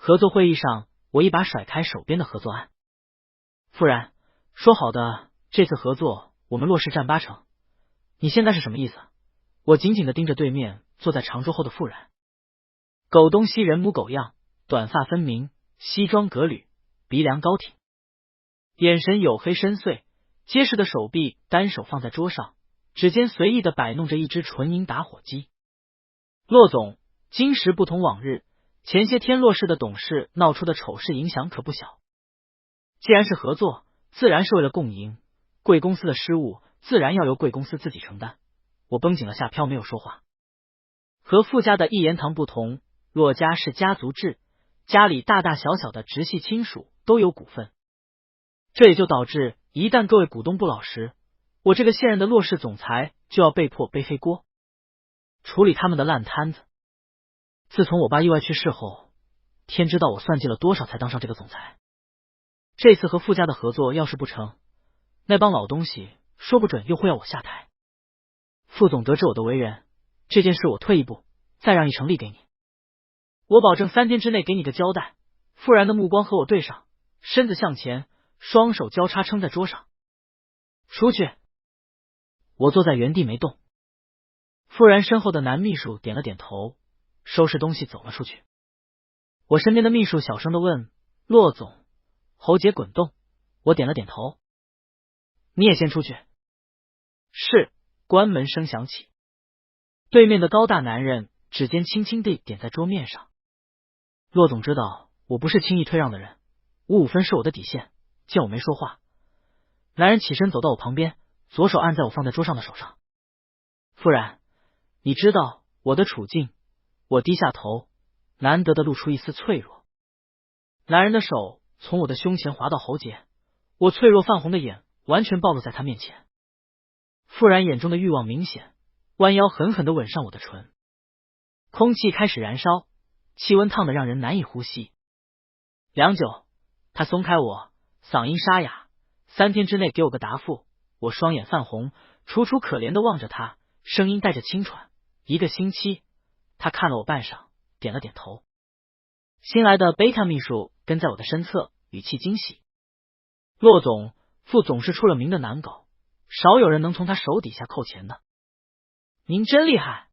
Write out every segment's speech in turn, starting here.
合作会议上，我一把甩开手边的合作案。傅然，说好的这次合作我们骆氏占80%，你现在是什么意思？我紧紧地盯着对面坐在长桌后的傅然。狗东西人模狗样，短发分明，西装革履，鼻梁高挺，眼神黝黑深邃，结实的手臂单手放在桌上，指尖随意地摆弄着一只纯银打火机。骆总，今时不同往日，前些天骆氏的董事闹出的丑事影响可不小。既然是合作，自然是为了共赢，贵公司的失误自然要由贵公司自己承担。我绷紧了下飘，没有说话。和傅家的一言堂不同，骆家是家族制，家里大大小小的直系亲属都有股份，这也就导致一旦各位股东不老实，我这个现任的骆氏总裁就要被迫背黑锅，处理他们的烂摊子。自从我爸意外去世后，天知道我算计了多少才当上这个总裁。这次和傅家的合作要是不成，那帮老东西说不准又会要我下台。傅总得知我的为人，这件事我退一步，再让一成利给你。我保证3天之内给你个交代。傅然的目光和我对上，身子向前，双手交叉撑在桌上。出去。我坐在原地没动。傅然身后的男秘书点了点头，收拾东西走了出去。我身边的秘书小声的问：骆总，喉结滚动。我点了点头。你也先出去。是。关门声响起，对面的高大男人指尖轻轻地点在桌面上。骆总知道我不是轻易退让的人，55分是我的底线。见我没说话，男人起身走到我旁边，左手按在我放在桌上的手上。傅然，你知道我的处境。我低下头，难得的露出一丝脆弱。男人的手从我的胸前滑到喉结，我脆弱泛红的眼完全暴露在他面前。傅然眼中的欲望明显，弯腰狠狠地吻上我的唇。空气开始燃烧，气温烫得让人难以呼吸。良久，他松开我，嗓音沙哑：3天之内给我个答复。我双眼泛红，楚楚可怜地望着他，声音带着轻喘：1个星期。他看了我半晌，点了点头。新来的贝塔秘书跟在我的身侧，语气惊喜：骆总，傅总是出了名的难搞，少有人能从他手底下扣钱的。您真厉害！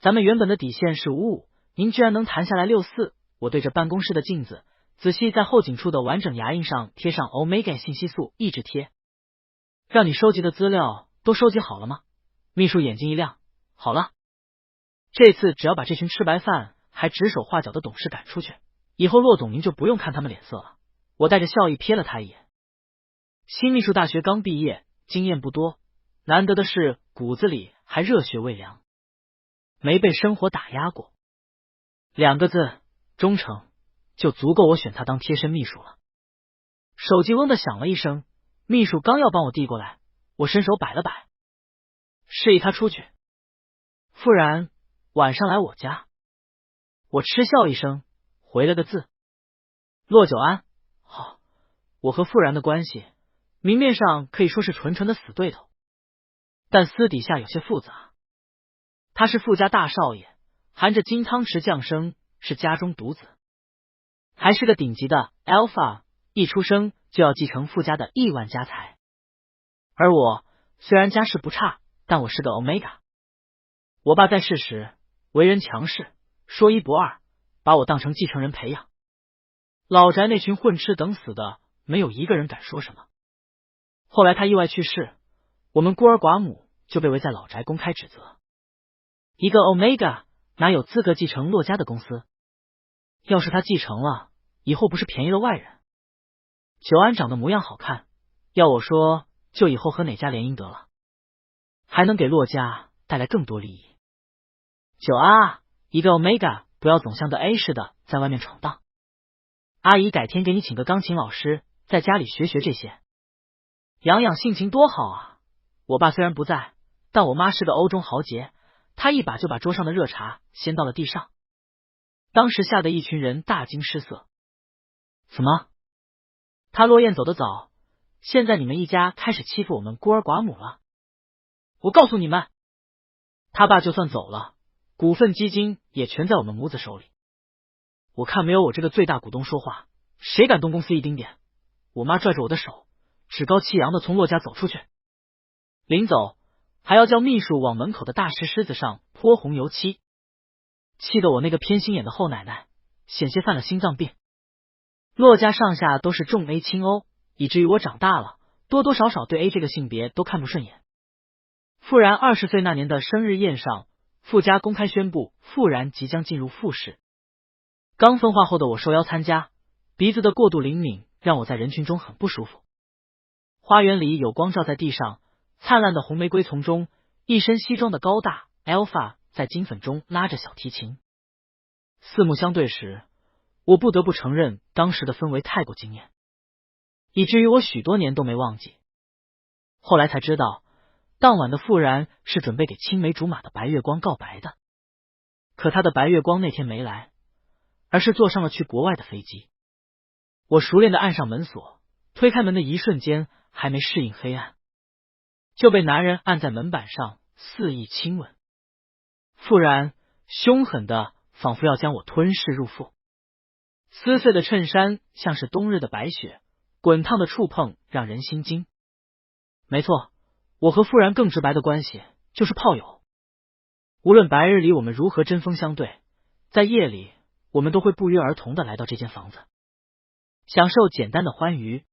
咱们原本的底线是55，您居然能谈下来64。我对着办公室的镜子，仔细在后颈处的完整牙印上贴上 Omega 信息素抑制贴。让你收集的资料都收集好了吗？秘书眼睛一亮，好了。这次只要把这群吃白饭还指手画脚的董事赶出去，以后骆总您就不用看他们脸色了。我带着笑意瞥了他一眼。新秘书大学刚毕业，经验不多，难得的是骨子里还热血未凉，没被生活打压过。2个字，忠诚，就足够我选他当贴身秘书了。手机嗡的响了一声，秘书刚要帮我递过来，我伸手摆了摆，示意他出去。傅然，晚上来我家。我嗤笑一声，回了个字。骆九安，好。我和傅然的关系明面上可以说是纯纯的死对头，但私底下有些复杂。他是傅家大少爷，含着金汤匙降生，是家中独子，还是个顶级的 Alpha， 一出生就要继承傅家的亿万家财。而我虽然家世不差，但我是个 Omega。 我爸在世时为人强势，说一不二，把我当成继承人培养。老宅那群混吃等死的，没有一个人敢说什么。后来他意外去世，我们孤儿寡母就被围在老宅公开指责。一个 Omega 哪有资格继承骆家的公司？要是他继承了，以后不是便宜了外人？久安长得模样好看，要我说，就以后和哪家联姻得了，还能给骆家带来更多利益。久安啊，一个 Omega 不要总像个 A 似的在外面闯荡。阿姨改天给你请个钢琴老师，在家里学学这些，养养性情多好啊。我爸虽然不在，但我妈是个欧中豪杰，她一把就把桌上的热茶掀到了地上。当时吓得一群人大惊失色。怎么？他落雁走得早，现在你们一家开始欺负我们孤儿寡母了？我告诉你们，他爸就算走了，股份基金也全在我们母子手里。我看没有我这个最大股东说话，谁敢动公司一丁点？我妈拽着我的手，趾高气扬的从骆家走出去。临走还要叫秘书往门口的大石狮子上泼红油漆，气得我那个偏心眼的后奶奶险些犯了心脏病。骆家上下都是重 A 轻 O， 以至于我长大了，多多少少对 A 这个性别都看不顺眼。傅然20岁那年的生日宴上，傅家公开宣布傅然即将进入傅氏。刚分化后的我受邀参加，鼻子的过度灵敏让我在人群中很不舒服。花园里有光照在地上，灿烂的红玫瑰丛中，一身西装的高大 Alpha 在金粉中拉着小提琴。四目相对时，我不得不承认当时的氛围太过惊艳，以至于我许多年都没忘记。后来才知道，当晚的傅然是准备给青梅竹马的白月光告白的，可他的白月光那天没来，而是坐上了去国外的飞机。我熟练的按上门锁，推开门的一瞬间，还没适应黑暗，就被男人按在门板上肆意亲吻。傅然凶狠的仿佛要将我吞噬入腹，撕碎的衬衫像是冬日的白雪，滚烫的触碰让人心惊。没错，我和傅然更直白的关系就是炮友。无论白日里我们如何针锋相对，在夜里我们都会不约而同的来到这间房子，享受简单的欢愉。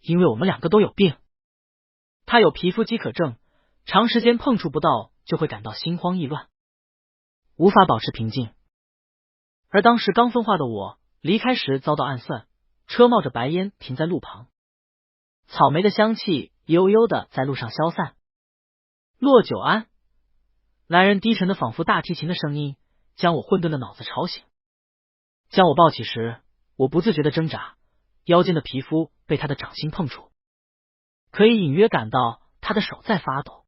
因为我们两个都有病，他有皮肤饥渴症，长时间碰触不到就会感到心慌意乱，无法保持平静。而当时刚分化的我离开时遭到暗算，车冒着白烟停在路旁，草莓的香气悠悠的在路上消散。骆九安，男人低沉的仿佛大提琴的声音将我混沌的脑子吵醒。将我抱起时，我不自觉的挣扎，腰间的皮肤被他的掌心碰触，可以隐约感到他的手在发抖。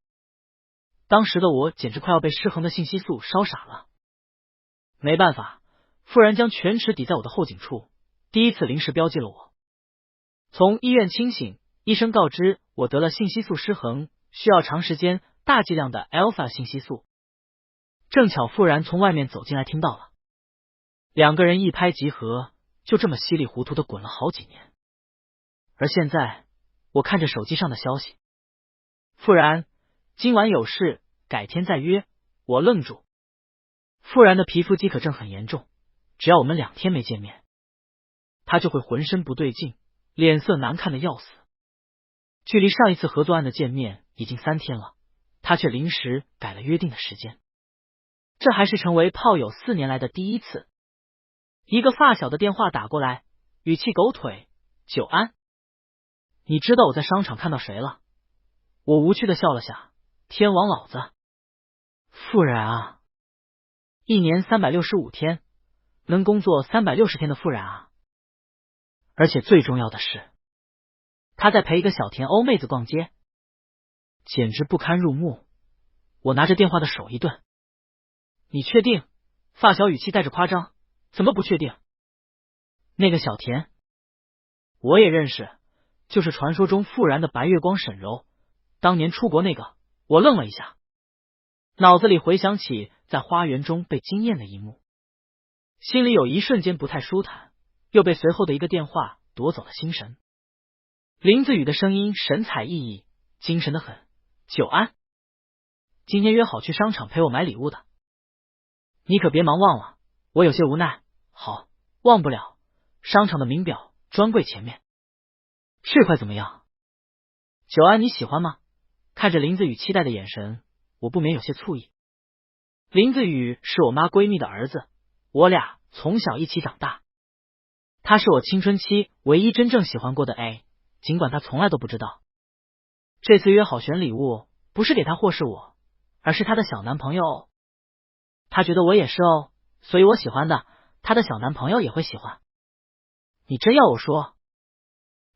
当时的我简直快要被失衡的信息素烧傻了。没办法，傅然将拳齿抵在我的后颈处，第一次临时标记了我。从医院清醒，医生告知我得了信息素失衡，需要长时间大剂量的 Alpha 信息素。正巧傅然从外面走进来听到了，两个人一拍即合，就这么稀里糊涂的滚了好几年。而现在我看着手机上的消息，傅然今晚有事，改天再约。我愣住。傅然的皮肤饥渴症很严重，只要我们2天没见面，他就会浑身不对劲，脸色难看的要死。距离上一次合作案的见面已经3天了，他却临时改了约定的时间。这还是成为炮友4年来的第一次。一个发小的电话打过来，语气狗腿：久安，你知道我在商场看到谁了？我无趣的笑了下，天王老子。傅然啊，一年365天，能工作360天的傅然啊。而且最重要的是，他在陪一个小甜欧妹子逛街，简直不堪入目。我拿着电话的手一顿。你确定？发小语气带着夸张。怎么不确定？那个小甜我也认识，就是传说中傅然的白月光沈柔，当年出国那个。我愣了一下，脑子里回想起在花园中被惊艳的一幕，心里有一瞬间不太舒坦，又被随后的一个电话夺走了心神。林子宇的声音神采奕奕，精神的很。久安，今天约好去商场陪我买礼物的，你可别忙忘了。我有些无奈。好，忘不了。商场的名表专柜前面。这块怎么样？久安你喜欢吗？看着林子宇期待的眼神，我不免有些醋意。林子宇是我妈闺蜜的儿子，我俩从小一起长大。他是我青春期唯一真正喜欢过的 A， 尽管他从来都不知道。这次约好选礼物，不是给他或是我，而是他的小男朋友。他觉得我也是哦，所以我喜欢的，他的小男朋友也会喜欢。你真要我说，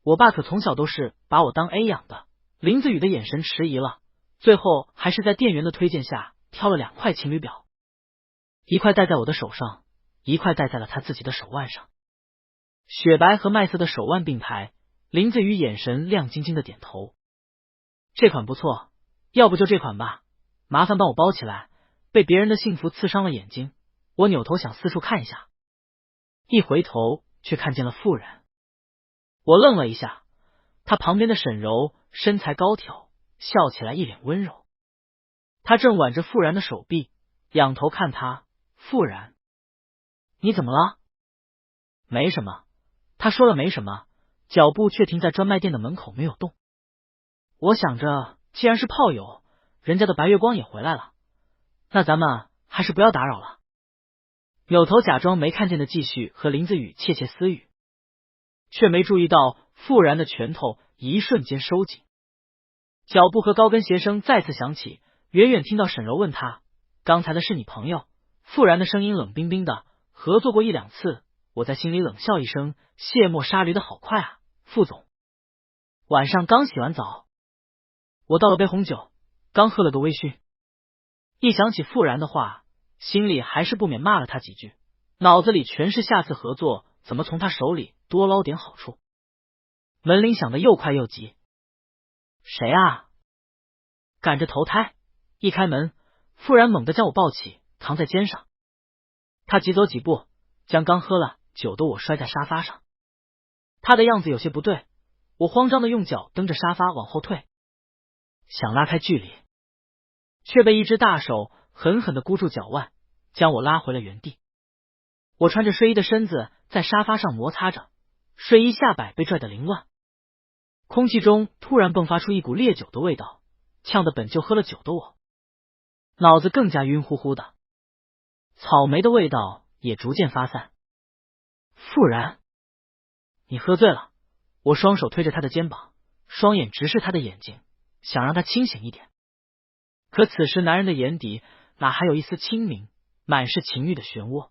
我爸可从小都是把我当 A 养的。林子宇的眼神迟疑了，最后还是在店员的推荐下挑了2块情侣表，一块戴在我的手上，一块戴在了他自己的手腕上。雪白和麦色的手腕并排，林子宇眼神亮晶晶的点头。这款不错，要不就这款吧，麻烦帮我包起来。被别人的幸福刺伤了眼睛，我扭头想四处看一下。一回头却看见了傅然。我愣了一下，他旁边的沈柔身材高挑，笑起来一脸温柔。他正挽着傅然的手臂，仰头看他。傅然，你怎么了？没什么。他说了没什么，脚步却停在专卖店的门口没有动。我想着，既然是炮友，人家的白月光也回来了，那咱们还是不要打扰了。扭头假装没看见的继续和林子宇窃窃私语，却没注意到傅然的拳头一瞬间收紧，脚步和高跟鞋声再次响起。远远听到沈柔问他：“刚才的是你朋友？”傅然的声音冷冰冰的：“合作过一两次。”我在心里冷笑一声：“卸磨杀驴的好快啊，傅总。”晚上刚洗完澡，我倒了杯红酒，刚喝了个微醺。一想起傅然的话，心里还是不免骂了他几句，脑子里全是下次合作怎么从他手里多捞点好处。门铃响得又快又急，谁啊？赶着投胎。一开门，傅然猛地将我抱起，扛在肩上。他急走几步，将刚喝了酒的我摔在沙发上。他的样子有些不对，我慌张的用脚蹬着沙发往后退，想拉开距离，却被一只大手狠狠的箍住脚腕，将我拉回了原地。我穿着睡衣的身子在沙发上摩擦着，睡衣下摆被拽得凌乱。空气中突然迸发出一股烈酒的味道，呛得本就喝了酒的我脑子更加晕乎乎的，草莓的味道也逐渐发散。傅然，你喝醉了。我双手推着他的肩膀，双眼直视他的眼睛，想让他清醒一点。可此时男人的眼底哪还有一丝清明，满是情欲的漩涡。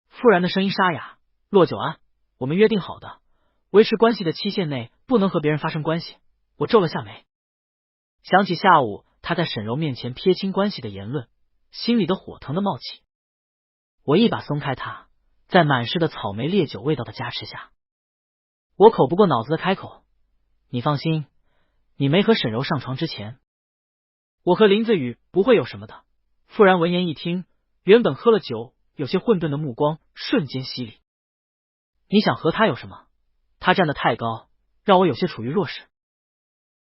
傅然的声音沙哑：“骆九安，我们约定好的，维持关系的期限内不能和别人发生关系。”我皱了下眉，想起下午他在沈柔面前撇清关系的言论，心里的火腾的冒起。我一把松开他，在满是的草莓烈酒味道的加持下，我口不过脑子的开口：“你放心，你没和沈柔上床之前，我和林子宇不会有什么的。”傅然闻言一听，原本喝了酒有些混沌的目光瞬间犀利：“你想和他有什么？他站得太高，让我有些处于弱势。”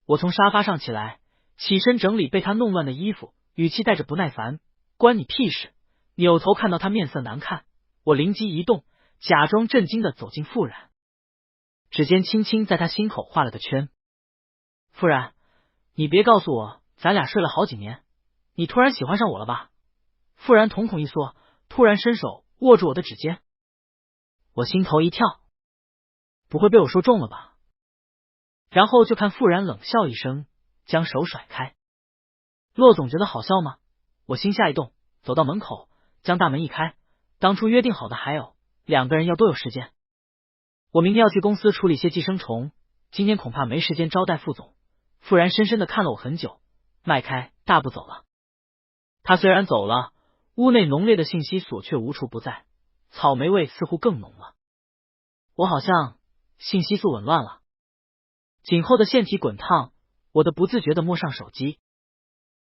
我从沙发上起来，起身整理被他弄乱的衣服，语气带着不耐烦：“关你屁事！”扭头看到他面色难看，我灵机一动，假装震惊的走近傅然，指尖轻轻在他心口画了个圈。“傅然，你别告诉我咱俩睡了好几年，你突然喜欢上我了吧？”傅然瞳孔一缩，突然伸手握住我的指尖。我心头一跳，不会被我说中了吧？然后就看傅然冷笑一声，将手甩开。骆总觉得好笑吗？我心下一动，走到门口，将大门一开。当初约定好的还有两个人要多有时间。我明天要去公司处理些寄生虫，今天恐怕没时间招待傅总。傅然深深的看了我很久，迈开大步走了。他虽然走了，屋内浓烈的信息锁却无处不在，草莓味似乎更浓了。我好像信息素紊乱了。颈后的腺体滚烫，我的不自觉的摸上手机，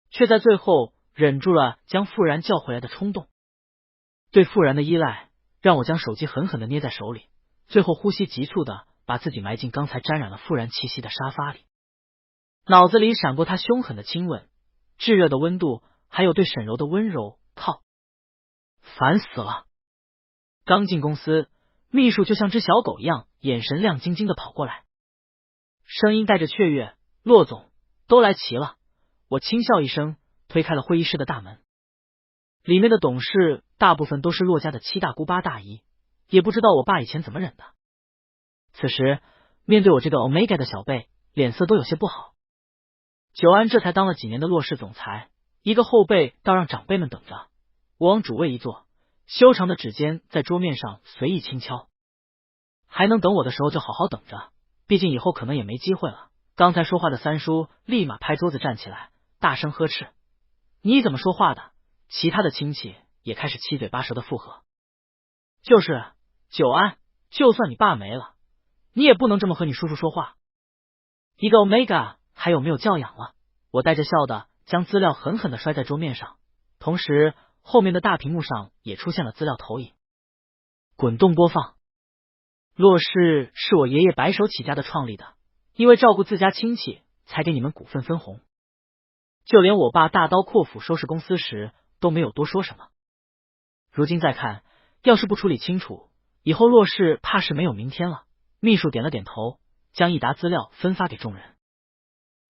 却在最后忍住了将傅然叫回来的冲动。对傅然的依赖让我将手机狠狠的捏在手里，最后呼吸急促的把自己埋进刚才沾染了傅然气息的沙发里。脑子里闪过他凶狠的亲吻，炙热的温度，还有对沈柔的温柔。靠，烦死了！刚进公司，秘书就像只小狗一样，眼神亮晶晶的跑过来，声音带着雀跃：“骆总，都来齐了。”我轻笑一声，推开了会议室的大门。里面的董事大部分都是骆家的七大姑八大姨，也不知道我爸以前怎么忍的。此时面对我这个 Omega 的小辈，脸色都有些不好。久安这才当了几年的骆氏总裁，一个后辈倒让长辈们等着。我往主位一坐，修长的指尖在桌面上随意轻敲。还能等我的时候就好好等着，毕竟以后可能也没机会了。刚才说话的三叔立马拍桌子站起来，大声呵斥：“你怎么说话的？”其他的亲戚也开始七嘴八舌的附和：“就是久安，就算你爸没了，你也不能这么和你叔叔说话。一个 Omega 还有没有教养了？”我带着笑的将资料狠狠的摔在桌面上，同时后面的大屏幕上也出现了资料投影。滚动播放。骆氏是我爷爷白手起家的创立的，因为照顾自家亲戚，才给你们股份分红。就连我爸大刀阔斧收拾公司时，都没有多说什么。如今再看，要是不处理清楚，以后骆氏怕是没有明天了。秘书点了点头，将一沓资料分发给众人。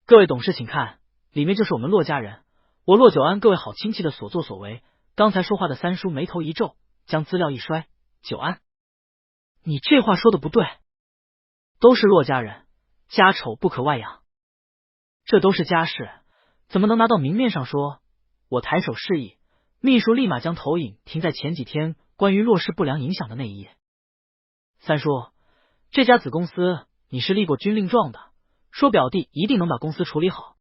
各位董事请看，里面就是我们骆家人，我骆九安各位好亲戚的所作所为。刚才说话的三叔眉头一皱，将资料一摔：九安，你这话说的不对，都是骆家人，家丑不可外扬，这都是家事，怎么能拿到明面上说？我抬手示意，秘书立马将投影停在前几天关于骆氏不良影响的那一页。三叔，这家子公司你是立过军令状的，说表弟一定能把公司处理好。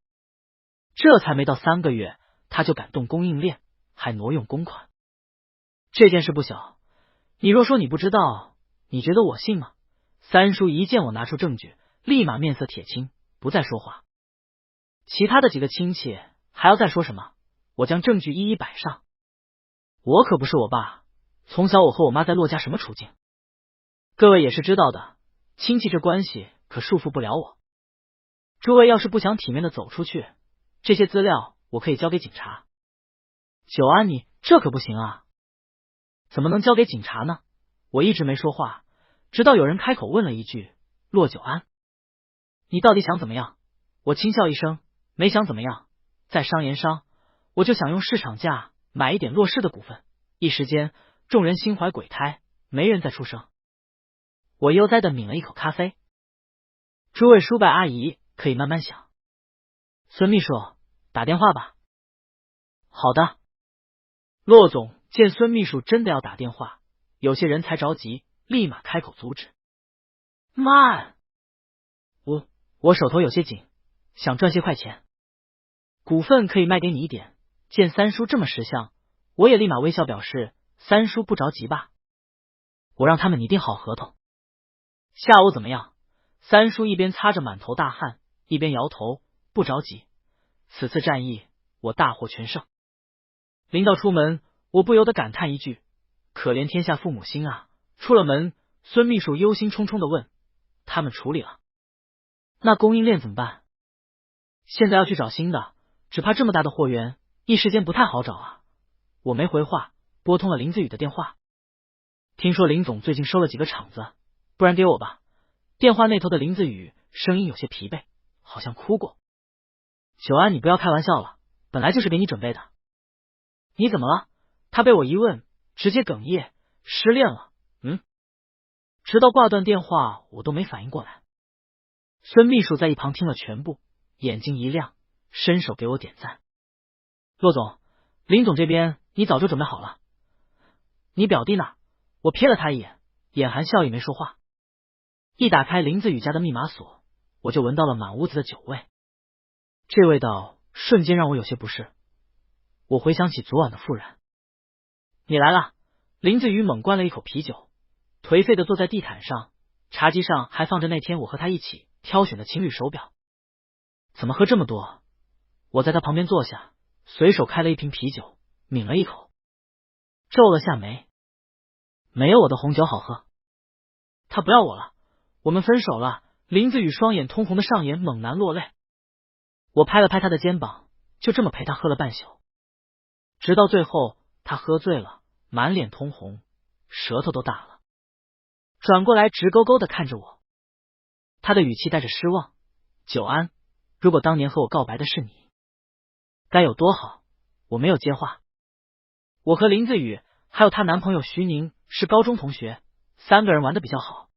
这才没到3个月，他就敢动供应链，还挪用公款，这件事不小。你若说你不知道，你觉得我信吗？三叔一见我拿出证据，立马面色铁青，不再说话。其他的几个亲戚还要再说什么？我将证据一一摆上。我可不是我爸，从小我和我妈在骆家什么处境，各位也是知道的，亲戚这关系可束缚不了我。诸位要是不想体面的走出去，这些资料我可以交给警察。九安，你这可不行啊！怎么能交给警察呢？我一直没说话，直到有人开口问了一句：骆九安，你到底想怎么样？我轻笑一声，没想怎么样，在商言商，我就想用市场价买一点骆氏的股份。一时间众人心怀鬼胎，没人再出声。我悠哉的抿了一口咖啡。诸位叔伯阿姨可以慢慢想。孙秘书，打电话吧。好的。骆总见孙秘书真的要打电话，有些人才着急，立马开口阻止。慢，我手头有些紧，想赚些快钱，股份可以卖给你一点。见三叔这么识相，我也立马微笑表示，三叔不着急吧，我让他们拟定好合同。下午怎么样？三叔一边擦着满头大汗，一边摇头，不着急，此次战役我大获全胜。临到出门，我不由得感叹一句：可怜天下父母心啊！出了门，孙秘书忧心忡忡的问：他们处理了，那供应链怎么办？现在要去找新的，只怕这么大的货源，一时间不太好找啊。我没回话，拨通了林子宇的电话。听说林总最近收了几个厂子，不然给我吧。电话那头的林子宇声音有些疲惫，好像哭过。九安，你不要开玩笑了，本来就是给你准备的。你怎么了？他被我一问，直接哽咽，失恋了。直到挂断电话，我都没反应过来。孙秘书在一旁听了全部，眼睛一亮，伸手给我点赞。骆总，林总这边你早就准备好了。你表弟呢？我瞥了他一眼，眼含笑意没说话。一打开林子宇家的密码锁，我就闻到了满屋子的酒味，这味道瞬间让我有些不适。我回想起昨晚的复燃。你来了。林子宇猛灌了一口啤酒，颓废的坐在地毯上，茶几上还放着那天我和他一起挑选的情侣手表。怎么喝这么多？我在他旁边坐下，随手开了一瓶啤酒，抿了一口，皱了下眉。没有我的红酒好喝。他不要我了，我们分手了。林子宇双眼通红的上演猛男落泪。我拍了拍他的肩膀，就这么陪他喝了半宿，直到最后他喝醉了，满脸通红，舌头都大了，转过来直勾勾的看着我。他的语气带着失望：九安，如果当年和我告白的是你，该有多好。我没有接话。我和林子宇还有她男朋友徐宁是高中同学，3个人玩的比较好，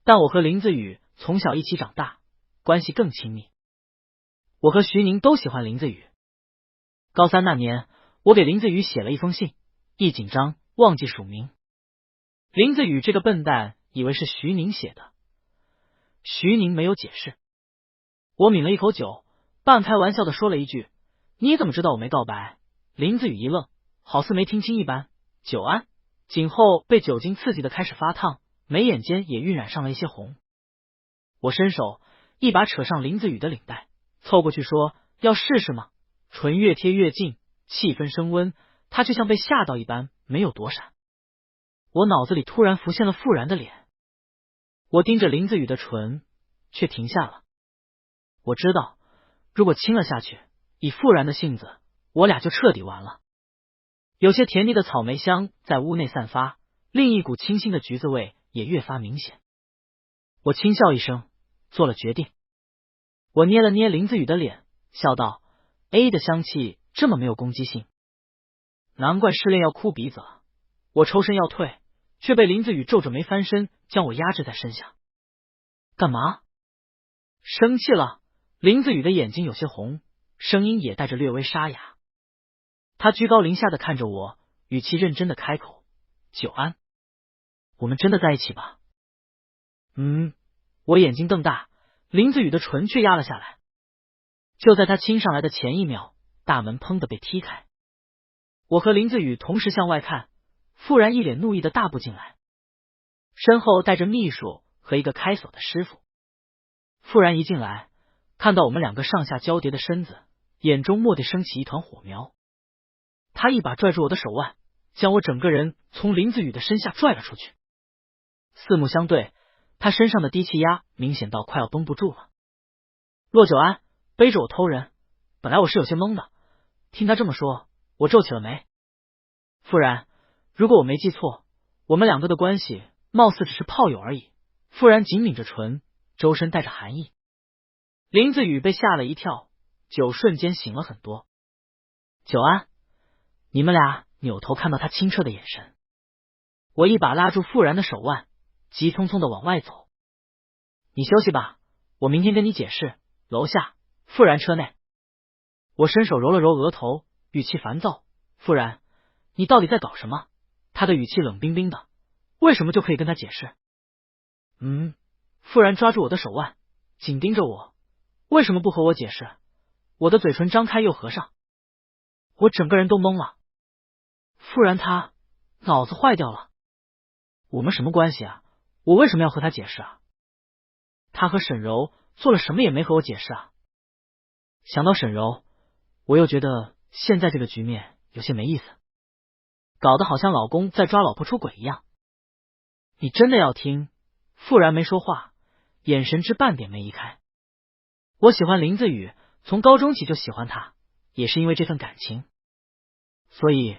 但我和林子宇从小一起长大，关系更亲密。我和徐宁都喜欢林子宇。高3那年，我给林子宇写了一封信，一紧张忘记署名。林子宇这个笨蛋以为是徐宁写的，徐宁没有解释。我抿了一口酒，半开玩笑的说了一句：你怎么知道我没告白？林子宇一愣，好似没听清一般。九安，颈后被酒精刺激的开始发烫，眉眼间也晕染上了一些红。我伸手一把扯上林子宇的领带，凑过去说：要试试吗？唇越贴越近，气氛升温，他却像被吓到一般，没有躲闪。我脑子里突然浮现了傅然的脸。我盯着林子雨的唇，却停下了。我知道，如果亲了下去，以傅然的性子，我俩就彻底完了。有些甜腻的草莓香在屋内散发，另一股清新的橘子味也越发明显。我轻笑一声，做了决定。我捏了捏林子雨的脸，笑道 ：“A 的香气这么没有攻击性，难怪失恋要哭鼻子了。”我抽身要退，却被林子雨皱着眉翻身，将我压制在身下。干嘛？生气了？林子雨的眼睛有些红，声音也带着略微沙哑。他居高临下的看着我，语气认真的开口：“久安，我们真的在一起吧？”我眼睛瞪大，林子雨的唇却压了下来。就在他亲上来的前一秒，大门砰的被踢开。我和林子雨同时向外看，傅然一脸怒意的大步进来，身后带着秘书和一个开锁的师傅。傅然一进来，看到我们两个上下交叠的身子，眼中蓦地升起一团火苗。他一把拽住我的手腕，将我整个人从林子雨的身下拽了出去。四目相对，他身上的低气压明显到快要绷不住了。骆久安背着我偷人，本来我是有些懵的，听他这么说，我皱起了眉。傅然，如果我没记错，我们两个的关系貌似只是炮友而已。傅然紧抿着唇，周身带着寒意。林子雨被吓了一跳，酒瞬间醒了很多。久安，你们俩扭头看到他清澈的眼神。我一把拉住傅然的手腕，急匆匆的往外走。你休息吧，我明天跟你解释。楼下，傅然车内。我伸手揉了揉额头，语气烦躁。傅然，你到底在搞什么？他的语气冷冰冰的，为什么就可以跟他解释？傅然抓住我的手腕，紧盯着我，为什么不和我解释？我的嘴唇张开又合上，我整个人都懵了。傅然他脑子坏掉了？我们什么关系啊？我为什么要和他解释啊？他和沈柔做了什么也没和我解释啊？想到沈柔，我又觉得现在这个局面有些没意思，搞得好像老公在抓老婆出轨一样。你真的要听？傅然没说话，眼神之半点没移开。我喜欢林子雨，从高中起就喜欢他，也是因为这份感情，所以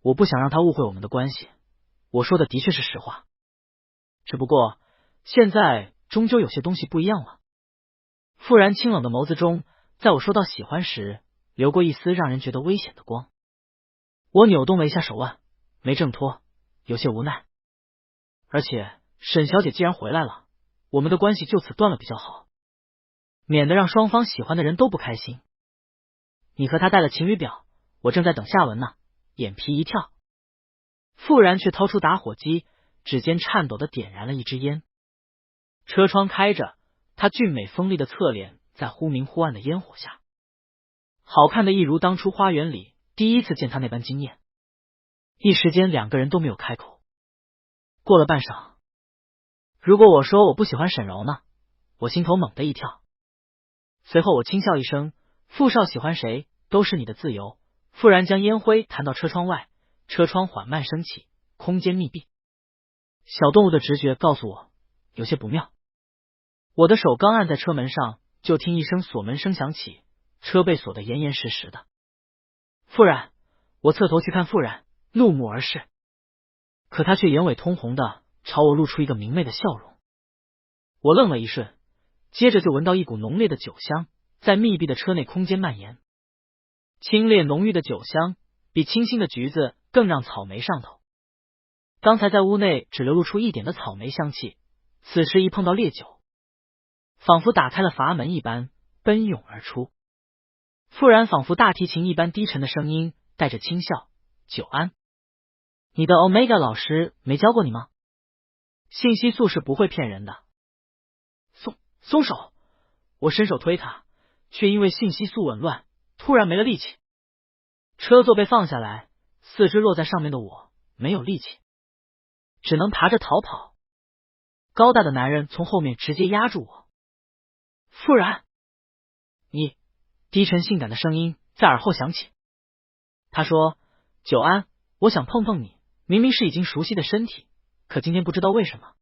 我不想让他误会我们的关系。我说的的确是实话，只不过现在终究有些东西不一样了。傅然清冷的眸子中，在我说到喜欢时，流过一丝让人觉得危险的光。我扭动了一下手腕，没挣脱，有些无奈。而且沈小姐既然回来了，我们的关系就此断了比较好，免得让双方喜欢的人都不开心。你和他带了情侣表，我正在等下文呢。眼皮一跳，傅然却掏出打火机，指尖颤抖的点燃了一支烟。车窗开着，他俊美锋利的侧脸在忽明忽暗的烟火下，好看的一如当初花园里第一次见他那般惊艳。一时间两个人都没有开口。过了半晌，如果我说我不喜欢沈柔呢？我心头猛地一跳。随后我轻笑一声，傅少喜欢谁都是你的自由。傅然将烟灰弹到车窗外，车窗缓慢升起，空间密闭。小动物的直觉告诉我有些不妙。我的手刚按在车门上，就听一声锁门声响起，车被锁得严严实实的。傅然，我侧头去看傅然，怒目而视，可他却眼尾通红的朝我露出一个明媚的笑容。我愣了一瞬，接着就闻到一股浓烈的酒香在密闭的车内空间蔓延。清冽浓郁的酒香比清新的橘子更让草莓上头。刚才在屋内只流露出一点的草莓香气，此时一碰到烈酒，仿佛打开了阀门一般奔涌而出。傅然仿佛大提琴一般低沉的声音带着轻笑：久安，你的 Omega 老师没教过你吗？信息素是不会骗人的。松手！我伸手推他，却因为信息素紊乱，突然没了力气。车座被放下来，四肢落在上面的我没有力气，只能爬着逃跑。高大的男人从后面直接压住我。傅然，你！低沉性感的声音在耳后响起。他说：久安，我想碰碰你，明明是已经熟悉的身体，可今天不知道为什么，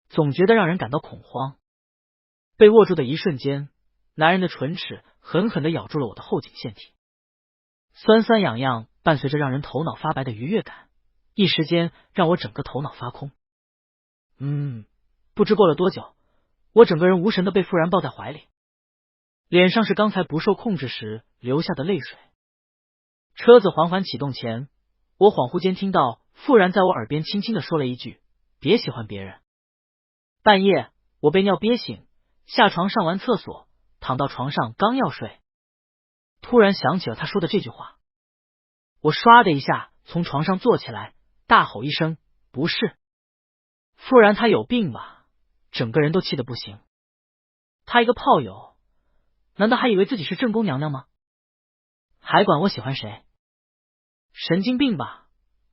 总觉得让人感到恐慌。被握住的一瞬间，男人的唇齿狠狠地咬住了我的后颈腺体，酸酸痒痒伴随着让人头脑发白的愉悦感，一时间让我整个头脑发空。不知过了多久，我整个人无神的被傅然抱在怀里，脸上是刚才不受控制时流下的泪水。车子缓缓启动前，我恍惚间听到傅然在我耳边轻轻的说了一句：“别喜欢别人。”半夜，我被尿憋醒，下床上完厕所，躺到床上刚要睡，突然想起了他说的这句话。我唰的一下从床上坐起来，大吼一声：“不是！”傅然他有病吧？整个人都气得不行。他一个炮友，难道还以为自己是正宫娘娘吗？还管我喜欢谁？神经病吧！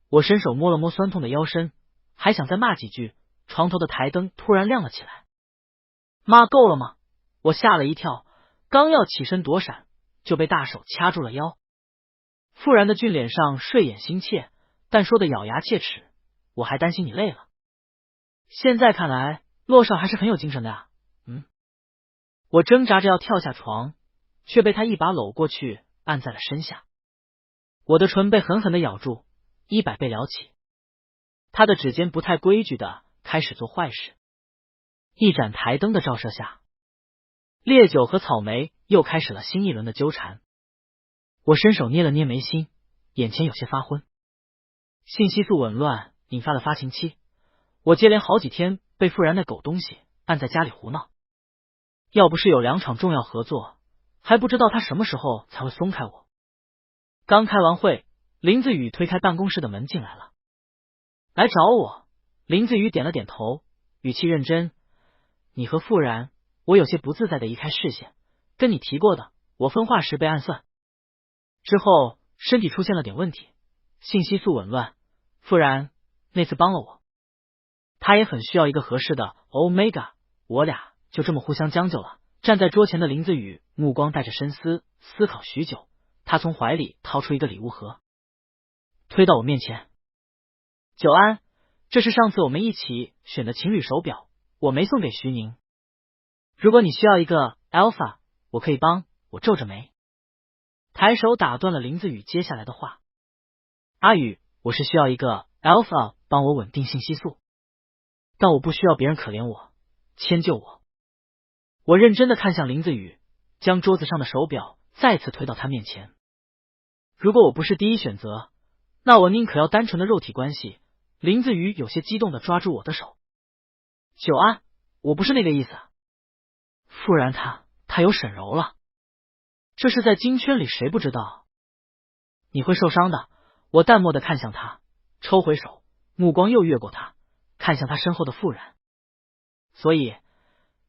我伸手摸了摸酸痛的腰身，还想再骂几句，床头的台灯突然亮了起来。妈，够了吗？我吓了一跳，刚要起身躲闪，就被大手掐住了腰。傅然的俊脸上睡眼心切，但说的咬牙切齿：“我还担心你累了。”现在看来，洛少还是很有精神的呀。我挣扎着要跳下床，却被他一把搂过去，按在了身下。我的唇被狠狠的咬住，100倍撩起。他的指尖不太规矩的开始做坏事。一盏台灯的照射下，烈酒和草莓又开始了新一轮的纠缠。我伸手捏了捏眉心，眼前有些发昏。信息素紊乱引发的发情期，我接连好几天被傅然那狗东西按在家里胡闹。要不是有2场重要合作，还不知道他什么时候才会松开我。刚开完会，林子宇推开办公室的门进来了。来找我？林子宇点了点头，语气认真：“你和傅然，我有些不自在的移开视线，跟你提过的，我分化时被暗算。之后身体出现了点问题，信息素紊乱，傅然那次帮了我，他也很需要一个合适的 Omega， 我俩就这么互相将就了。”站在桌前的林子宇目光带着深思，思考许久，他从怀里掏出一个礼物盒，推到我面前。久安，这是上次我们一起选的情侣手表，我没送给徐宁。如果你需要一个 Alpha， 我可以帮。我皱着眉，抬手打断了林子宇接下来的话。阿宇，我是需要一个 Alpha 帮我稳定信息素，但我不需要别人可怜我，迁就我。我认真的看向林子宇，将桌子上的手表再次推到他面前。如果我不是第一选择，那我宁可要单纯的肉体关系。林子宇有些激动的抓住我的手。久安，我不是那个意思。傅然他有沈柔了，这是在京圈里谁不知道？你会受伤的。我淡漠的看向他，抽回手，目光又越过他，看向他身后的傅然。所以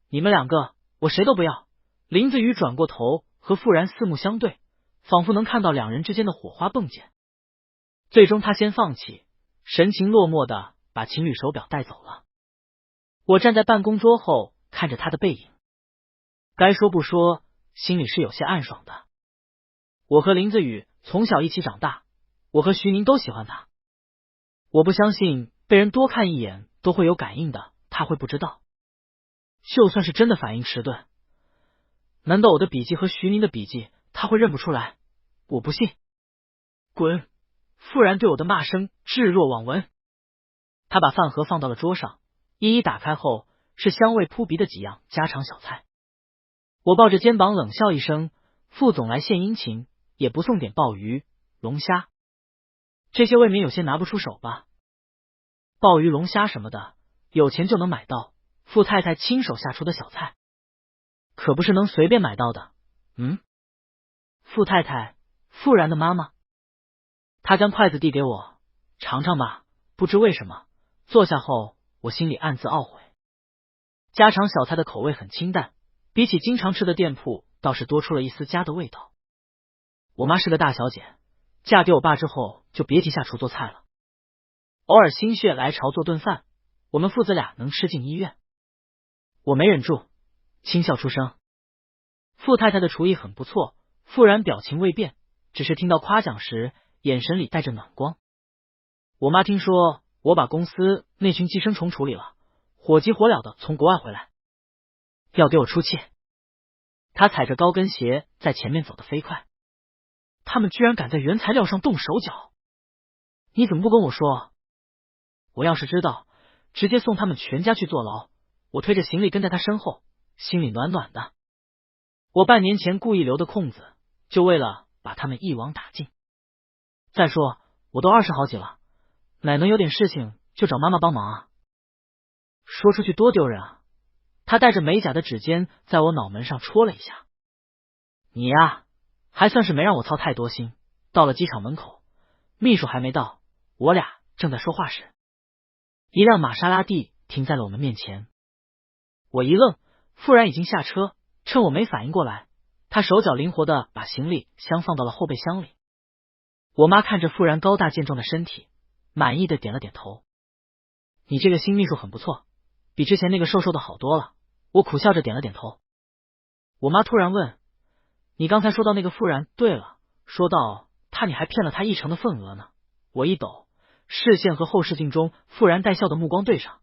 你们2个我谁都不要。林子宇转过头和傅然四目相对，仿佛能看到2人之间的火花迸溅。最终他先放弃，神情落寞的把情侣手表带走了。我站在办公桌后看着他的背影，该说不说，心里是有些暗爽的。我和林子宇从小一起长大，我和徐宁都喜欢他。我不相信被人多看一眼都会有感应的，他会不知道。就算是真的反应迟钝，难道我的笔记和徐宁的笔记他会认不出来？我不信。滚！傅然对我的骂声置若罔闻。他把饭盒放到了桌上，一一打开后是香味扑鼻的几样家常小菜。我抱着肩膀冷笑一声，傅总来献殷勤，也不送点鲍鱼、龙虾，这些未免有些拿不出手吧？鲍鱼、龙虾什么的，有钱就能买到，傅太太亲手下厨的小菜，可不是能随便买到的。傅太太，傅然的妈妈。她将筷子递给我，尝尝吧。不知为什么，坐下后我心里暗自懊悔。家常小菜的口味很清淡，比起经常吃的店铺，倒是多出了一丝家的味道。我妈是个大小姐，嫁给我爸之后就别提下厨做菜了。偶尔心血来潮做顿饭，我们父子俩能吃进医院。我没忍住，轻笑出声。傅太太的厨艺很不错。傅然表情未变，只是听到夸奖时眼神里带着暖光。我妈听说我把公司那群寄生虫处理了，火急火燎的从国外回来，要给我出气。他踩着高跟鞋在前面走得飞快，他们居然敢在原材料上动手脚，你怎么不跟我说？我要是知道，直接送他们全家去坐牢。我推着行李跟在他身后，心里暖暖的。我半年前故意留的空子，就为了把他们一网打尽。再说我都20好几了，哪能有点事情就找妈妈帮忙啊？说出去多丢人啊！他带着美甲的指尖在我脑门上戳了一下。你呀，还算是没让我操太多心。到了机场门口，秘书还没到，我俩正在说话时，一辆玛莎拉蒂停在了我们面前。我一愣，傅然已经下车，趁我没反应过来，他手脚灵活的把行李箱放到了后备箱里。我妈看着傅然高大健壮的身体，满意的点了点头。你这个新秘书很不错，比之前那个瘦瘦的好多了。我苦笑着点了点头。我妈突然问，你刚才说到那个傅然，对了，说到他你还骗了他1成的份额呢。我一抖，视线和后视镜中傅然带笑的目光对上，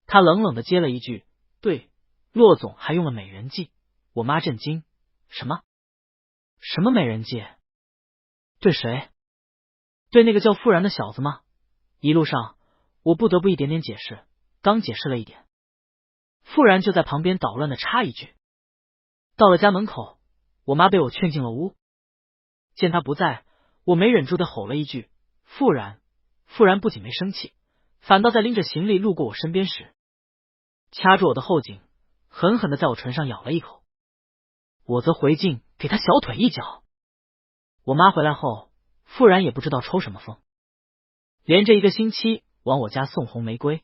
他冷冷的接了一句，对，骆总还用了美人计。我妈震惊，什么美人计？对谁？对那个叫傅然的小子吗？一路上我不得不一点点解释，刚解释了一点，傅然就在旁边捣乱的插一句。到了家门口，我妈被我劝进了屋。见他不在，我没忍住的吼了一句，傅然。傅然不仅没生气，反倒在拎着行李路过我身边时，掐住我的后颈，狠狠的在我唇上咬了一口。我则回敬给他小腿一脚。我妈回来后，傅然也不知道抽什么风，连着1个星期往我家送红玫瑰。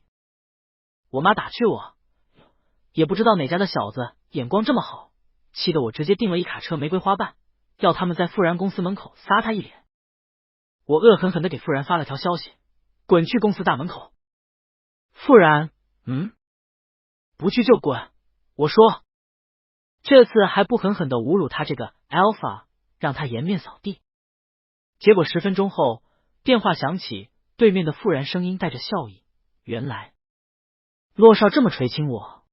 我妈打趣我，也不知道哪家的小子眼光这么好，气得我直接订了1卡车玫瑰花瓣，要他们在傅然公司门口撒他一脸。我恶狠狠的给傅然发了条消息，滚去公司大门口。傅然，不去就滚！我说，这次还不狠狠的侮辱他这个 alpha， 让他颜面扫地。结果10分钟后，电话响起，对面的傅然声音带着笑意，原来骆少这么垂青我。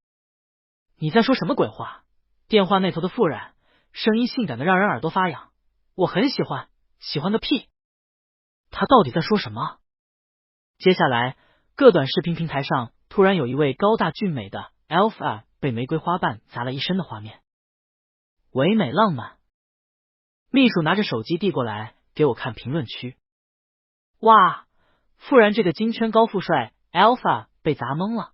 你在说什么鬼话？电话那头的傅然声音性感的让人耳朵发痒，我很喜欢，喜欢个屁！他到底在说什么？接下来各短视频平台上突然有一位高大俊美的 alpha 被玫瑰花瓣砸了一身的画面，唯美浪漫。秘书拿着手机递过来给我看评论区。哇，傅然这个金圈高富帅 alpha 被砸懵了，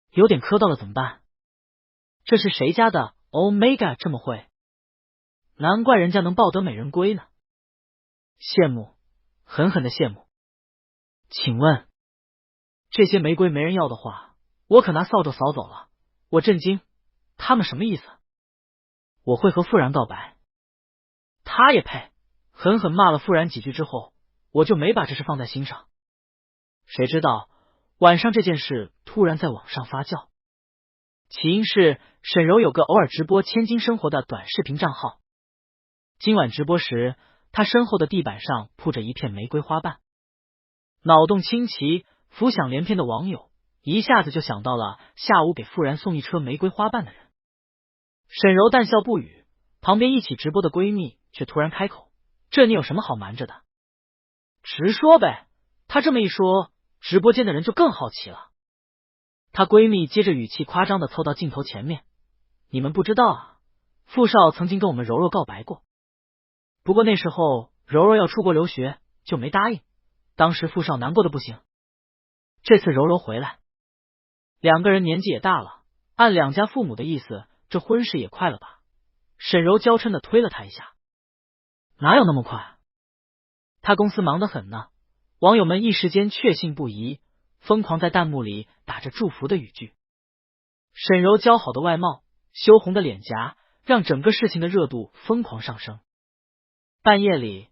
有点磕到了怎么办？这是谁家的 Omega 这么会？难怪人家能抱得美人归呢。羡慕，狠狠的羡慕。请问这些玫瑰没人要的话，我可拿扫帚扫走了。我震惊，他们什么意思？我会和傅然告白？他也配？狠狠骂了傅然几句之后，我就没把这事放在心上。谁知道晚上这件事突然在网上发酵，起因是沈柔有个偶尔直播千金生活的短视频账号。今晚直播时，他身后的地板上铺着一片玫瑰花瓣。脑洞清奇、浮想联翩的网友一下子就想到了下午给傅然送1车玫瑰花瓣的人。沈柔淡笑不语，旁边一起直播的闺蜜却突然开口：“这你有什么好瞒着的？直说呗！”她这么一说，直播间的人就更好奇了。她闺蜜接着语气夸张的凑到镜头前面：“你们不知道啊，傅少曾经跟我们柔柔告白过，不过那时候柔柔要出国留学，就没答应。当时傅少难过的不行。这次柔柔回来，2个人年纪也大了，按2家父母的意思，这婚事也快了吧？”沈柔娇嗔的推了他一下：“哪有那么快？他公司忙得很呢。”网友们一时间确信不疑，疯狂在弹幕里打着祝福的语句。沈柔姣好的外貌，羞红的脸颊，让整个事情的热度疯狂上升。半夜里，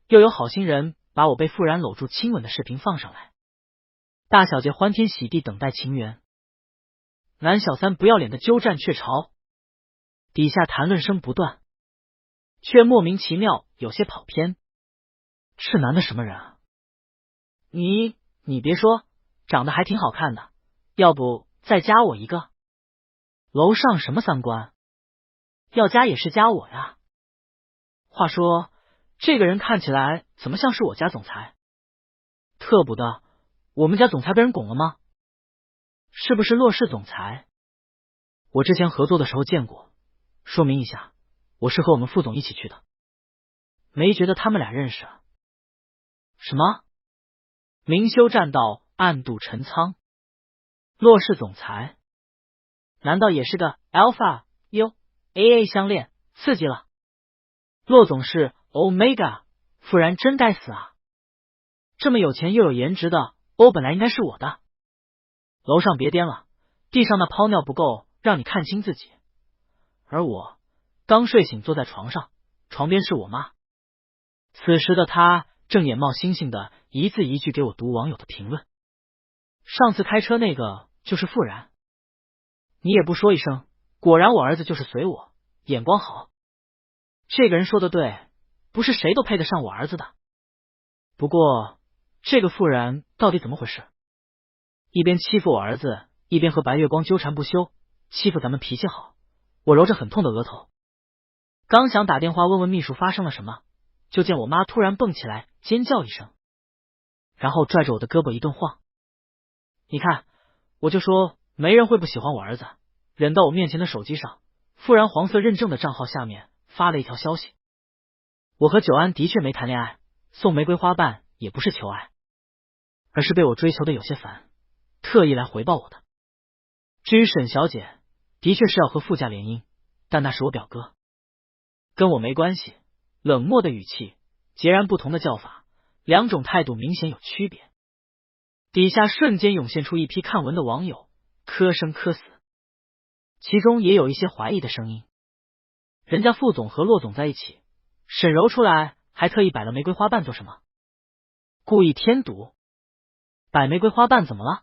又有好心人把我被傅然搂住亲吻的视频放上来，大小姐欢天喜地等待情缘，男小三不要脸的鸠占鹊巢，底下谈论声不断，却莫名其妙有些跑偏。是男的什么人啊？你别说，长得还挺好看的，要不再加我一个？楼上什么三观？要加也是加我呀。话说，这个人看起来怎么像是我家总裁？特补的，我们家总裁被人拱了吗？是不是骆氏总裁？我之前合作的时候见过，说明一下，我是和我们副总一起去的。没觉得他们俩认识啊？什么？明修栈道，暗度陈仓。骆氏总裁难道也是个 Alpha 哟 ？AA 相恋，刺激了。骆总是 Omega， 傅然真该死啊！这么有钱又有颜值的欧本来应该是我的。楼上别颠了，地上那泡尿不够让你看清自己。而我刚睡醒，坐在床上，床边是我妈。此时的她正眼冒星星的一字一句给我读网友的评论。上次开车那个就是傅然，你也不说一声，果然我儿子就是随我，眼光好。这个人说的对，不是谁都配得上我儿子的。不过这个傅然到底怎么回事？一边欺负我儿子，一边和白月光纠缠不休，欺负咱们脾气好。我揉着很痛的额头，刚想打电话问问秘书发生了什么，就见我妈突然蹦起来尖叫一声，然后拽着我的胳膊一顿晃。你看，我就说没人会不喜欢我儿子。忍到我面前的手机上，傅然黄色认证的账号下面发了一条消息：我和久安的确没谈恋爱，送玫瑰花瓣也不是求爱，而是被我追求的有些烦，特意来回报我的。至于沈小姐，的确是要和傅家联姻，但那是我表哥，跟我没关系。冷漠的语气，截然不同的叫法，两种态度明显有区别。底下瞬间涌现出一批看文的网友，磕生磕死，其中也有一些怀疑的声音。人家副总和骆总在一起，沈柔出来还特意摆了玫瑰花瓣做什么？故意添堵？摆玫瑰花瓣怎么了？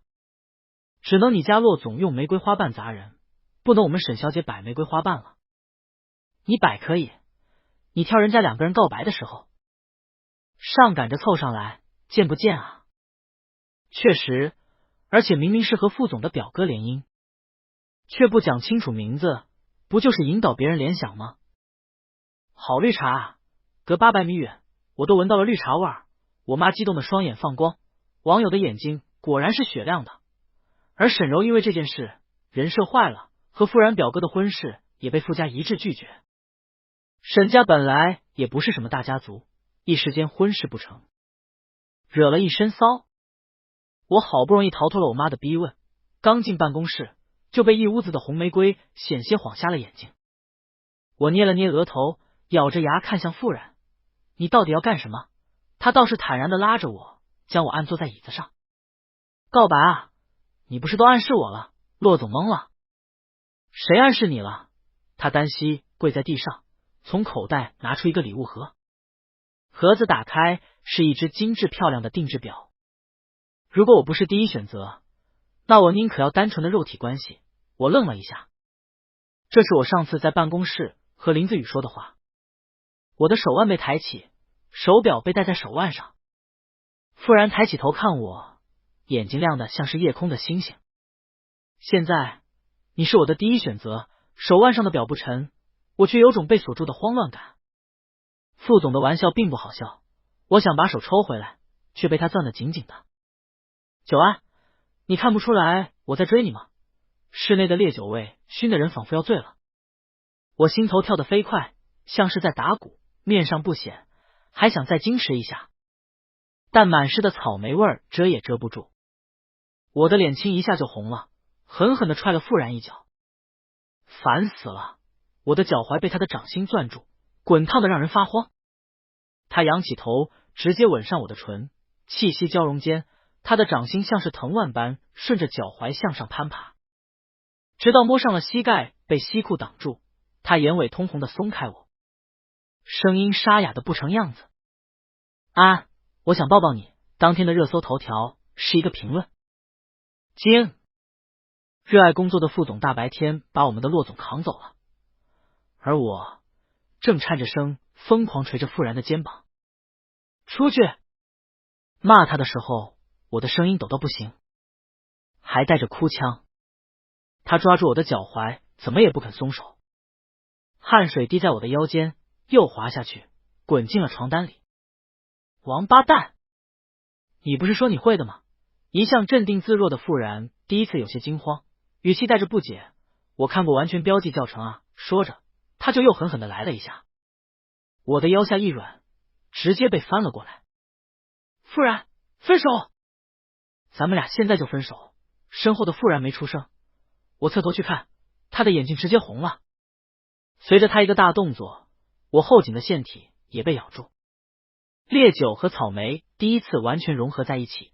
只能你家骆总用玫瑰花瓣砸人，不能我们沈小姐摆玫瑰花瓣了。你摆可以，你挑人家两个人告白的时候，上赶着凑上来，贱不贱啊？确实，而且明明是和副总的表哥联姻，却不讲清楚名字，不就是引导别人联想吗？好绿茶啊，隔800米远，我都闻到了绿茶味儿。我妈激动的双眼放光，网友的眼睛果然是雪亮的。而沈柔因为这件事人设坏了，和傅然表哥的婚事也被傅家一致拒绝。沈家本来也不是什么大家族，一时间婚事不成，惹了一身骚。我好不容易逃脱了我妈的逼问，刚进办公室就被一屋子的红玫瑰险些晃瞎了眼睛。我捏了捏额头，咬着牙看向傅然，你到底要干什么？他倒是坦然的拉着我，将我按坐在椅子上。告白啊？你不是都暗示我了？骆总懵了。谁暗示你了？他单膝跪在地上，从口袋拿出一个礼物盒，盒子打开是一只精致漂亮的定制表。如果我不是第一选择，那我宁可要单纯的肉体关系。我愣了一下，这是我上次在办公室和林子宇说的话。我的手腕被抬起，手表被戴在手腕上。傅然抬起头看我，眼睛亮得像是夜空的星星。现在你是我的第一选择，手腕上的表不沉，我却有种被锁住的慌乱感。副总的玩笑并不好笑，我想把手抽回来，却被他攥得紧紧的。久安，你看不出来我在追你吗？室内的烈酒味熏得人仿佛要醉了。我心头跳得飞快，像是在打鼓，面上不显，还想再矜持一下，但满室的草莓味儿遮也遮不住。我的脸青一下就红了，狠狠地踹了傅然一脚。烦死了，我的脚踝被他的掌心攥住，滚烫的让人发慌。他仰起头，直接吻上我的唇，气息交融间，他的掌心像是藤蔓般顺着脚踝向上攀爬，直到摸上了膝盖，被西裤挡住。他眼尾通红的松开我，声音沙哑的不成样子。安，我想抱抱你。当天的热搜头条是一个评论：惊，热爱工作的副总大白天把我们的骆总扛走了。而我正颤着声疯狂捶着傅然的肩膀。出去！骂他的时候我的声音抖到不行，还带着哭腔。他抓住我的脚踝，怎么也不肯松手。汗水滴在我的腰间，又滑下去，滚进了床单里。王八蛋！你不是说你会的吗？一向镇定自若的傅然第一次有些惊慌，语气带着不解。我看过完全标记教程啊。说着，他就又狠狠的来了一下。我的腰下一软，直接被翻了过来。傅然，分手！咱们俩现在就分手！身后的傅然没出声，我侧头去看，他的眼睛直接红了。随着他一个大动作，我后颈的腺体也被咬住。烈酒和草莓第一次完全融合在一起。